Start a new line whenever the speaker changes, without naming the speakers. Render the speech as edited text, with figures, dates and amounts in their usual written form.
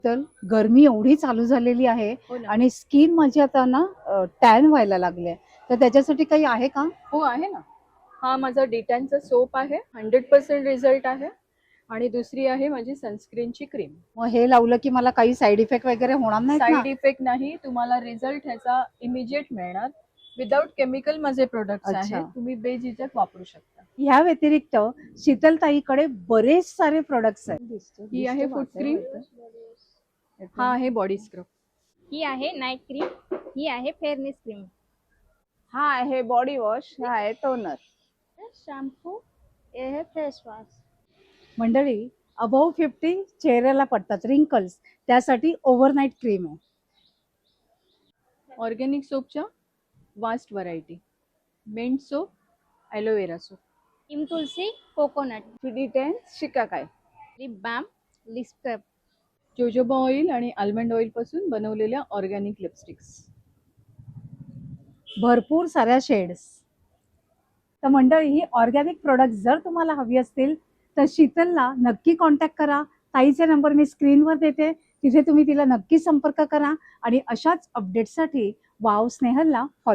तर गरमी एवढी चालू झालेली आहे
हो ना.
आणि स्किन माझी आता ना टॅन व्हायला लागली आहे. तर त्याच्यासाठी काही आहे का?
हो आहे ना. हा माझा डिटॅनचा सोप आहे, 100% रिझल्ट आहे. आणि दुसरी आहे माझी सनस्क्रीनची क्रीम.
मग हे लावलं की मला काही साईड इफेक्ट वगैरे होणार नाहीत ना?
साईड इफेक्ट नाही, तुम्हाला रिझल्ट ह्याचा इमिजिएट मिळणार. विदाउट केमिकल माझे प्रोडक्ट्स
अच्छा.
आहेत, तुम्ही बेझिझक वापरू शकता.
ह्या व्यतिरिक्त शीतलताईकडे बरेच सारे प्रोडक्ट्स आहेत.
ही आहे फूट क्रीम, हा आहे बॉडी स्क्रब.
ही आहे नाईट क्रीम, ही आहे फेअरनेस क्रीम,
हा आहे बॉडी वॉश, हा आहे टोनर.
शॅम्पू, हे है फेस वॉश.
मंडळी, अबव्ह 50 चेहऱ्याला पडतात रिंकल्स, त्यासाठी ओव्हरनाईट क्रीम आहे.
ऑर्गॅनिक सोपच्या vast variety, mint soap, aloe vera soap.
Neem tulsi, coconut,
फिडी10 shikakai.
Lip balm, lip scrub.
Jojoba oil आणि आल्मंड ऑइल पासून बनवलेल्या ऑर्गॅनिक लिपस्टिक्स.
भरपूर साऱ्या शेड्स. तर मंडळी, ही ऑर्गॅनिक प्रोडक्ट जर तुम्हाला हवी असतील तर शीतलला नक्की कॉन्टॅक्ट करा. ताईचे नंबर मी स्क्रीनवर देते, तिथे तुम्ही तिला नक्की संपर्क करा आणि अशाच अपडेट्ससाठी वाव स्नेहलला फॉलो